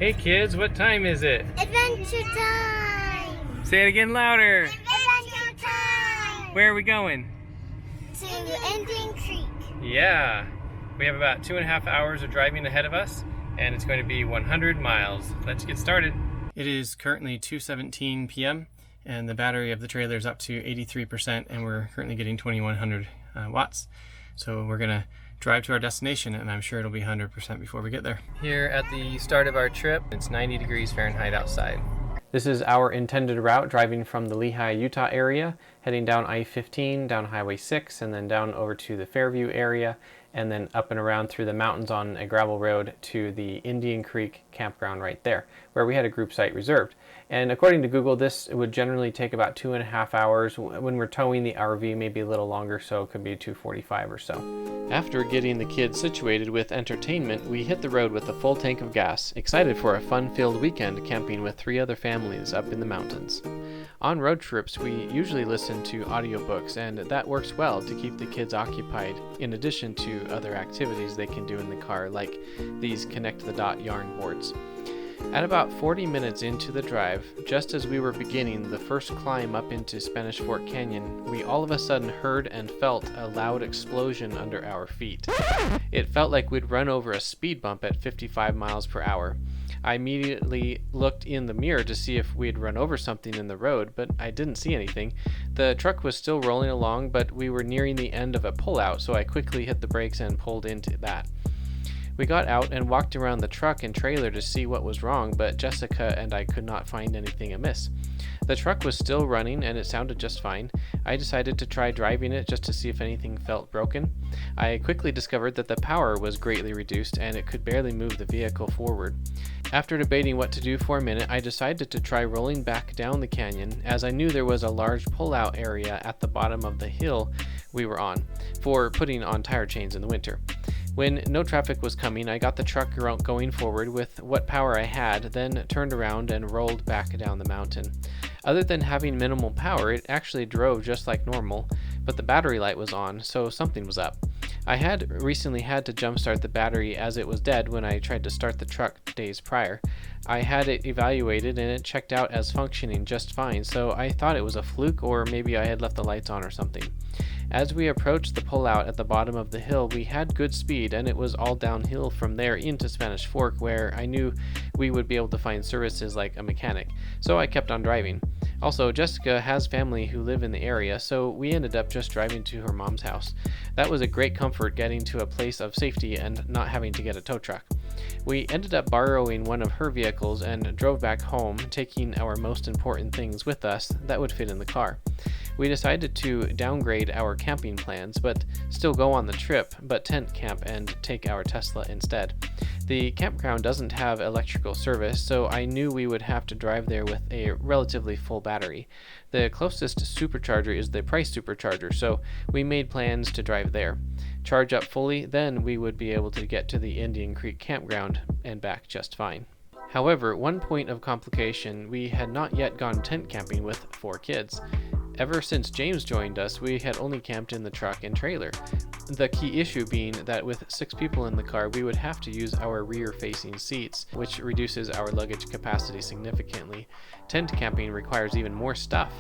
Hey kids, what time is it? Adventure time! Say it again louder. Adventure time! Where are we going? To Indian Creek. Yeah, we have about 2.5 hours of driving ahead of us, and it's going to be 100 miles. Let's get started. It is currently 2:17 p.m. and the battery of the trailer is up to 83%, and we're currently getting 2100 watts. So we're gonna drive to our destination, and I'm sure it'll be 100% before we get there. Here at the start of our trip, it's 90 degrees Fahrenheit outside. This is our intended route, driving from the Lehi, Utah area, heading down I-15, down Highway 6, and then down over to the Fairview area, and then up and around through the mountains on a gravel road to the Indian Creek Campground right there, where we had a group site reserved. And according to Google, this would generally take about 2.5 hours. When we're towing the RV, maybe a little longer, so it could be 2:45 or so. After getting the kids situated with entertainment, we hit the road with a full tank of gas, excited for a fun-filled weekend camping with 3 other families up in the mountains. On road trips, we usually listen to audiobooks, and that works well to keep the kids occupied, in addition to other activities they can do in the car, like these connect-the-dot yarn boards. At about 40 minutes into the drive, just as we were beginning the first climb up into Spanish Fork Canyon, we all of a sudden heard and felt a loud explosion under our feet. It felt like we'd run over a speed bump at 55 miles per hour. I immediately looked in the mirror to see if we'd run over something in the road, but I didn't see anything. The truck was still rolling along, but we were nearing the end of a pullout, so I quickly hit the brakes and pulled into that. We got out and walked around the truck and trailer to see what was wrong, but Jessica and I could not find anything amiss. The truck was still running and it sounded just fine. I decided to try driving it just to see if anything felt broken. I quickly discovered that the power was greatly reduced and it could barely move the vehicle forward. After debating what to do for a minute, I decided to try rolling back down the canyon, as I knew there was a large pull-out area at the bottom of the hill we were on, for putting on tire chains in the winter. When no traffic was coming, I got the truck going forward with what power I had, then turned around and rolled back down the mountain. Other than having minimal power, it actually drove just like normal, but the battery light was on, so something was up. I had recently had to jumpstart the battery as it was dead when I tried to start the truck days prior. I had it evaluated and it checked out as functioning just fine, so I thought it was a fluke, or maybe I had left the lights on or something. As we approached the pullout at the bottom of the hill, we had good speed, and it was all downhill from there into Spanish Fork, where I knew we would be able to find services like a mechanic, so I kept on driving. Also, Jessica has family who live in the area, so we ended up just driving to her mom's house. That was a great comfort, getting to a place of safety and not having to get a tow truck. We ended up borrowing one of her vehicles and drove back home, taking our most important things with us that would fit in the car. We decided to downgrade our camping plans, but still go on the trip, but tent camp and take our Tesla instead. The campground doesn't have electrical service, so I knew we would have to drive there with a relatively full battery. The closest Supercharger is the Price Supercharger, so we made plans to drive there. Charge up fully, then we would be able to get to the Indian Creek Campground and back just fine. However, one point of complication, we had not yet gone tent camping with 4 kids. Ever since James joined us, we had only camped in the truck and trailer. The key issue being that with 6 people in the car, we would have to use our rear-facing seats, which reduces our luggage capacity significantly. Tent camping requires even more stuff.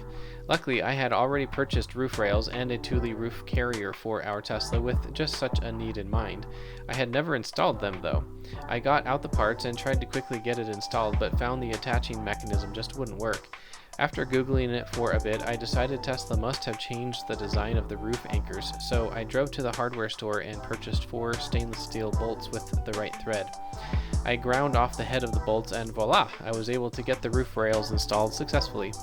Luckily, I had already purchased roof rails and a Thule roof carrier for our Tesla with just such a need in mind. I had never installed them though. I got out the parts and tried to quickly get it installed, but found the attaching mechanism just wouldn't work. After Googling it for a bit, I decided Tesla must have changed the design of the roof anchors, so I drove to the hardware store and purchased 4 stainless steel bolts with the right thread. I ground off the head of the bolts and voila, I was able to get the roof rails installed successfully.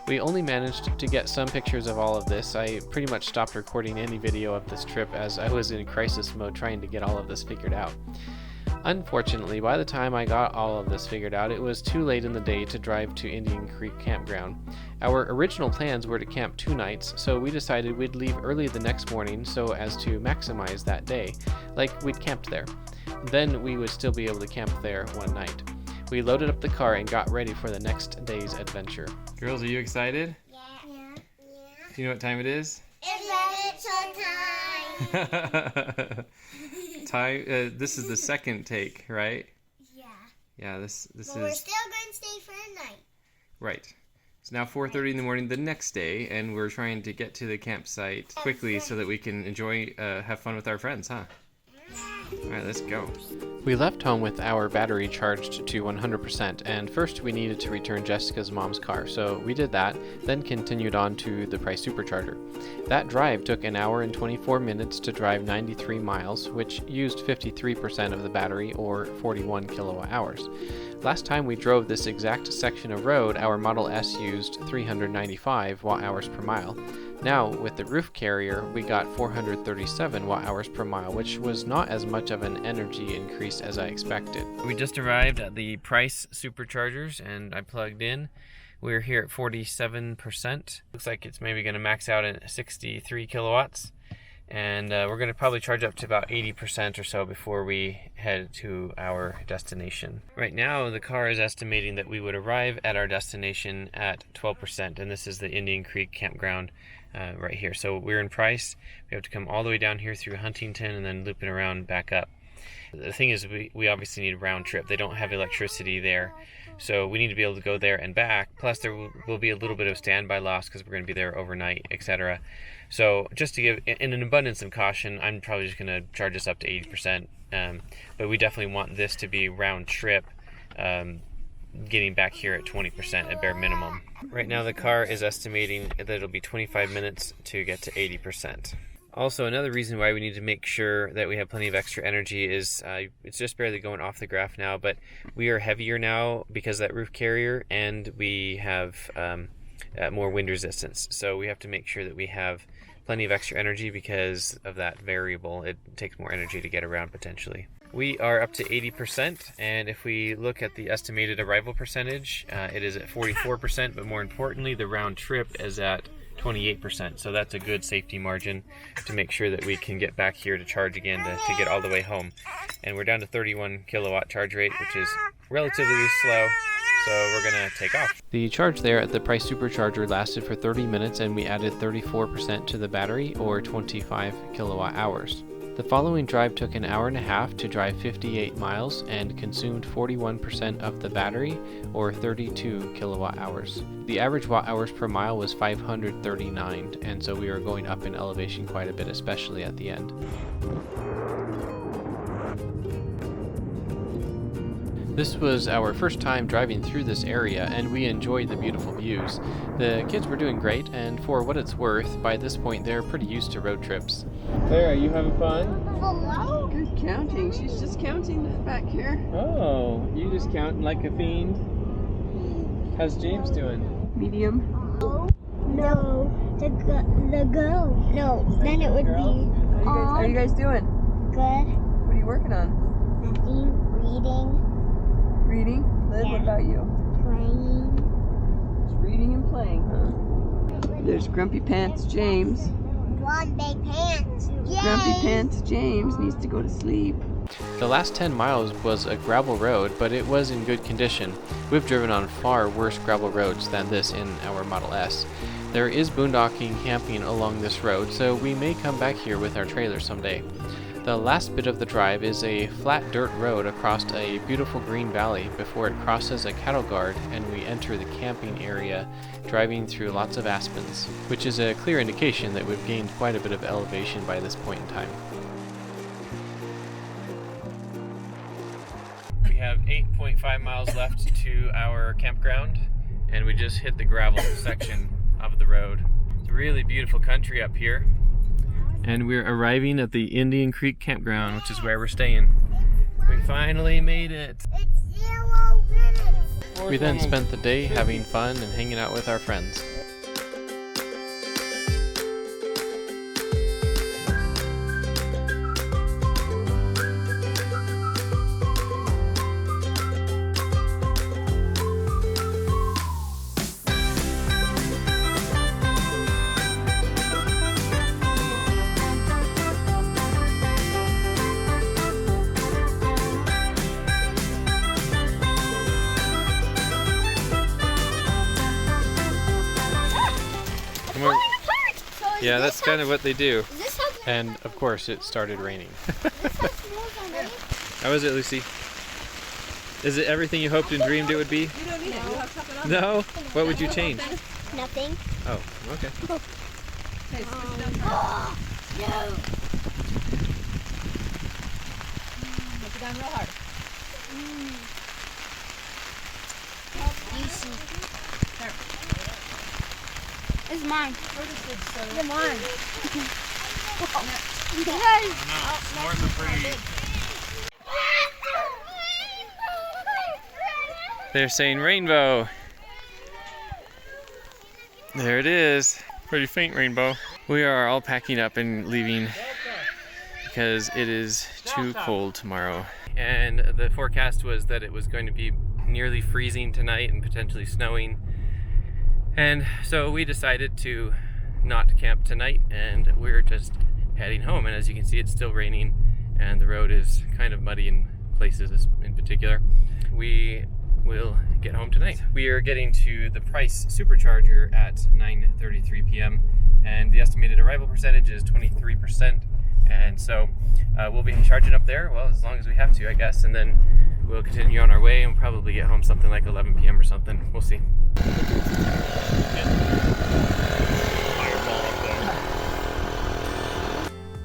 We only managed to get some pictures of all of this. I pretty much stopped recording any video of this trip as I was in crisis mode trying to get all of this figured out. Unfortunately, by the time I got all of this figured out, it was too late in the day to drive to Indian Creek Campground. Our original plans were to camp 2 nights, so we decided we'd leave early the next morning so as to maximize that day, like we'd camped there. Then we would still be able to camp there one night. We loaded up the car and got ready for the next day's adventure. Girls, are you excited? Yeah. Do you know what time it is? Adventure time! This is the second take, right? Yeah. Yeah, this But is we're still going to stay for a night. right. It's now 4:30 in the morning the next day, and we're trying to get to the campsite quickly so that we can enjoy, have fun with our friends, huh? All right, let's go. We left home with our battery charged to 100%, and first we needed to return Jessica's mom's car, so we did that, then continued on to the Price Supercharger. That drive took an hour and 24 minutes to drive 93 miles, which used 53% of the battery, or 41 kilowatt hours. Last time we drove this exact section of road, our Model S used 395 watt-hours per mile. Now, with the roof carrier, we got 437 watt-hours per mile, which was not as much of an energy increase as I expected. We just arrived at the Price Superchargers, and I plugged in. We're here at 47%. Looks like it's maybe going to max out at 63 kilowatts. And we're going to probably charge up to about 80% or so before we head to our destination. Right now, the car is estimating that we would arrive at our destination at 12%, and this is the Indian Creek Campground right here. So we're in Price. We have to come all the way down here through Huntington and then looping around back up. The thing is, we obviously need a round trip. They don't have electricity there, so we need to be able to go there and back. Plus, there will be a little bit of standby loss because we're going to be there overnight, etc. So just to give, in an abundance of caution, I'm probably just going to charge us up to 80%. But we definitely want this to be round trip, getting back here at 20% at bare minimum. Right now the car is estimating that it'll be 25 minutes to get to 80%. Also, another reason why we need to make sure that we have plenty of extra energy is it's just barely going off the graph now, but we are heavier now because of that roof carrier, and we have more wind resistance. So we have to make sure that we have plenty of extra energy because of that variable. It takes more energy to get around potentially. We are up to 80%, and if we look at the estimated arrival percentage, it is at 44%, but more importantly, the round trip is at 28%. So that's a good safety margin to make sure that we can get back here to charge again to get all the way home. And we're down to 31 kilowatt charge rate, which is relatively slow. So we're gonna take off. The charge there at the Price Supercharger lasted for 30 minutes, and we added 34% to the battery, or 25 kilowatt hours. The following drive took an hour and a half to drive 58 miles and consumed 41% of the battery, or 32 kilowatt hours. The average watt hours per mile was 539, and so we were going up in elevation quite a bit, especially at the end. This was our first time driving through this area, and we enjoyed the beautiful views. The kids were doing great, and for what it's worth, by this point they're pretty used to road trips. Claire, are you having fun? Hello? Good counting. She's just counting back here. Oh, you just counting like a fiend? How's James doing? Medium. No, the go. No, then it would be How are you guys doing? good. What are you working on? Nothing, reading, Reading? Liv, Yeah. what about you? playing. Just reading and playing, huh? There's Grumpy Pants James. One big pants. Yay! Grumpy Pants James needs to go to sleep. The last 10 miles was a gravel road, but it was in good condition. We've driven on far worse gravel roads than this in our Model S. There is boondocking camping along this road, so we may come back here with our trailer someday. The last bit of the drive is a flat dirt road across a beautiful green valley before it crosses a cattle guard and we enter the camping area, driving through lots of aspens, which is a clear indication that we've gained quite a bit of elevation by this point in time. We have 8.5 miles left to our campground, and we just hit the gravel section of the road. It's really beautiful country up here. And we're arriving at the Indian Creek Campground, which is where we're staying. We finally made it. It's 0 minutes. We then spent the day having fun and hanging out with our friends. Yeah, that's kind of what they do. Is this how And of course, it started raining. this has smells on it? How was it, Lucy? Is it everything you hoped and dreamed it would be? You don't need it. You have top it on. No? What would you change? Nothing. Oh, okay. Okay, switch it down. No. Push it down real hard. You see. There. It's mine. So It's mine. S'mores are pretty. They're saying rainbow. There it is. Pretty faint rainbow. We are all packing up and leaving because it is too cold tomorrow. And the forecast was that it was going to be nearly freezing tonight and potentially snowing. And so we decided to not camp tonight, and we're just heading home. And as you can see, it's still raining and the road is kind of muddy in places in particular. We will get home tonight. We are getting to the Price Supercharger at 9:33 p.m. and the estimated arrival percentage is 23%. And so we'll be charging up there, well, as long as we have to, I guess, and then we'll continue on our way and probably get home something like 11 p.m. or something. We'll see.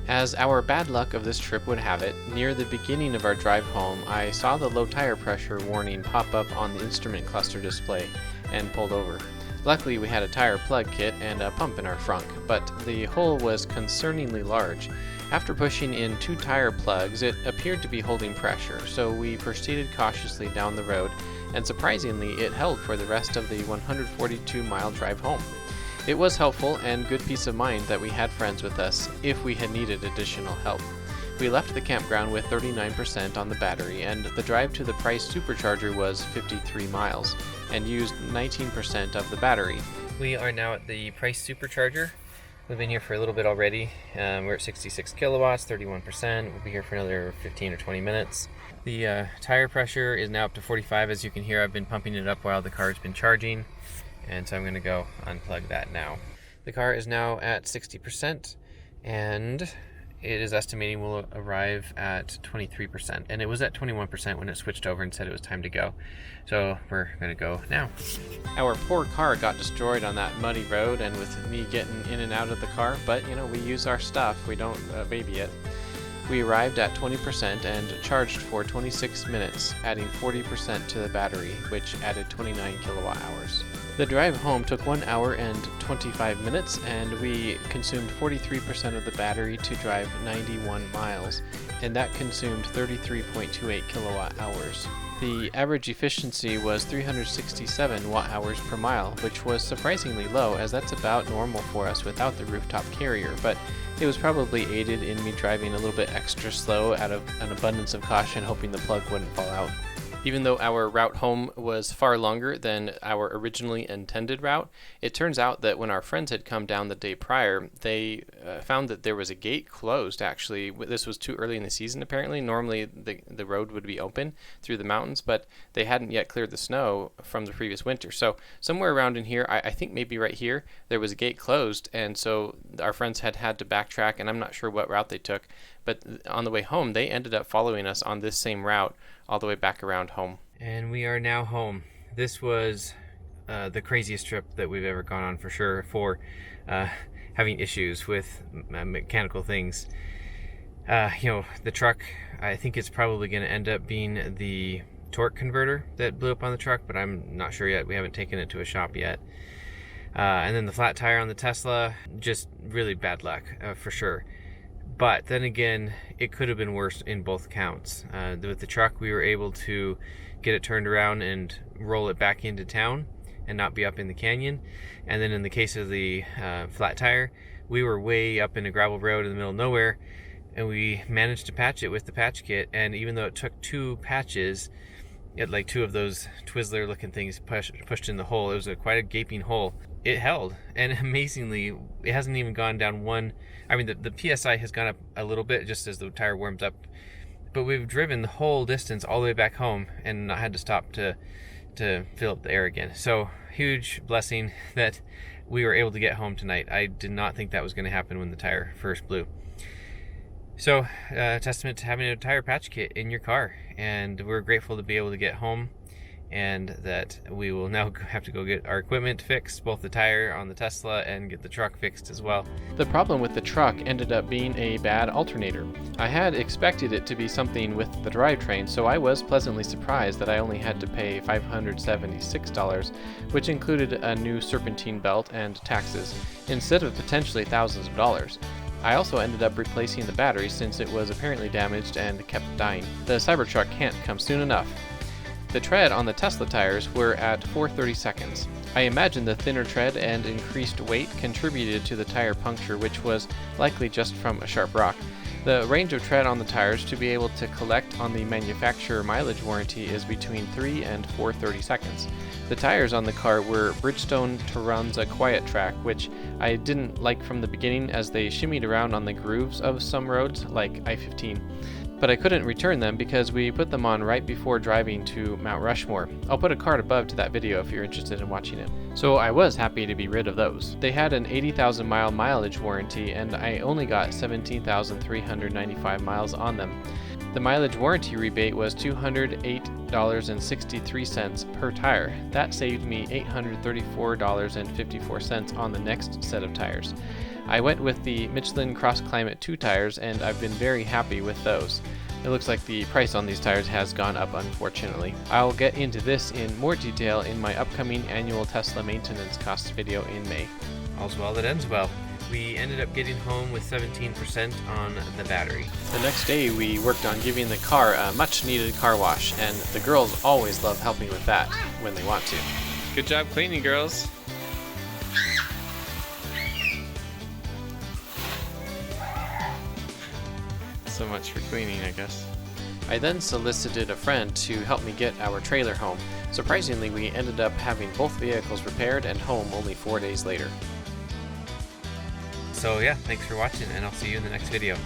As our bad luck of this trip would have it, near the beginning of our drive home, I saw the low tire pressure warning pop up on the instrument cluster display and pulled over. Luckily, we had a tire plug kit and a pump in our frunk, but the hole was concerningly large. After pushing in 2 tire plugs, it appeared to be holding pressure, so we proceeded cautiously down the road, and surprisingly, it held for the rest of the 142-mile drive home. It was helpful and good peace of mind that we had friends with us if we had needed additional help. We left the campground with 39% on the battery, and the drive to the Price Supercharger was 53 miles, and used 19% of the battery. We are now at the Price Supercharger. We've been here for a little bit already. We're at 66 kilowatts, 31%. We'll be here for another 15 or 20 minutes. The tire pressure is now up to 45. As you can hear, I've been pumping it up while the car's been charging. And so I'm going to go unplug that now. The car is now at 60%, and it is estimating we'll arrive at 23%. And it was at 21% when it switched over and said it was time to go. So we're going to go now. Our poor car got destroyed on that muddy road, and with me getting in and out of the car, but you know, we use our stuff, we don't baby it. We arrived at 20% and charged for 26 minutes, adding 40% to the battery, which added 29 kilowatt hours. The drive home took 1 hour and 25 minutes, and we consumed 43% of the battery to drive 91 miles, and that consumed 33.28 kilowatt hours. The average efficiency was 367 watt hours per mile, which was surprisingly low, as that's about normal for us without the rooftop carrier, but it was probably aided in me driving a little bit extra slow out of an abundance of caution, hoping the plug wouldn't fall out. Even though our route home was far longer than our originally intended route, it turns out that when our friends had come down the day prior, they found that there was a gate closed, actually. This was too early in the season, apparently. Normally, the road would be open through the mountains, but they hadn't yet cleared the snow from the previous winter. So somewhere around in here, I think maybe right here, there was a gate closed, and so our friends had to backtrack, and I'm not sure what route they took, but on the way home, they ended up following us on this same route all the way back around home. And we are now home. This was the craziest trip that we've ever gone on, for sure, for having issues with mechanical things. The truck, I think it's probably going to end up being the torque converter that blew up on the truck, but I'm not sure yet. We haven't taken it to a shop yet. And then the flat tire on the Tesla, just really bad luck, for sure. But then again, it could have been worse in both counts. With the truck, we were able to get it turned around and roll it back into town and not be up in the canyon. And then in the case of the flat tire, we were way up in a gravel road in the middle of nowhere, and we managed to patch it with the patch kit. And even though it took 2 patches, it like 2 of those Twizzler looking things pushed in the hole. It was quite a gaping hole. It held, and amazingly, it hasn't even gone down one. I mean, the PSI has gone up a little bit just as the tire warms up, but we've driven the whole distance all the way back home and not had to stop to fill up the air again. So huge blessing that we were able to get home tonight. I did not think that was going to happen when the tire first blew. So, testament to having a tire patch kit in your car, and we're grateful to be able to get home, and that we will now have to go get our equipment fixed, both the tire on the Tesla and get the truck fixed as well. The problem with the truck ended up being a bad alternator. I had expected it to be something with the drivetrain, so I was pleasantly surprised that I only had to pay $576, which included a new serpentine belt and taxes, instead of potentially thousands of dollars. I also ended up replacing the battery since it was apparently damaged and kept dying. The Cybertruck can't come soon enough. The tread on the Tesla tires were at 4/32. I imagine the thinner tread and increased weight contributed to the tire puncture, which was likely just from a sharp rock. The range of tread on the tires to be able to collect on the manufacturer mileage warranty is between 3 and 4/32. The tires on the car were Bridgestone Turanza Quiet Track, which I didn't like from the beginning as they shimmied around on the grooves of some roads, like I-15. But I couldn't return them because we put them on right before driving to Mount Rushmore. I'll put a card above to that video if you're interested in watching it. So I was happy to be rid of those. They had an 80,000 mile mileage warranty and I only got 17,395 miles on them. The mileage warranty rebate was $208.63 per tire. That saved me $834.54 on the next set of tires. I went with the Michelin Cross Climate 2 tires and I've been very happy with those. It looks like the price on these tires has gone up, unfortunately. I'll get into this in more detail in my upcoming annual Tesla maintenance costs video in May. All's well that ends well. We ended up getting home with 17% on the battery. The next day we worked on giving the car a much needed car wash, and the girls always love helping with that when they want to. Good job cleaning, girls. So much for cleaning, I guess. I then solicited a friend to help me get our trailer home. Surprisingly, we ended up having both vehicles repaired and home only 4 days later. So yeah, thanks for watching, and I'll see you in the next video.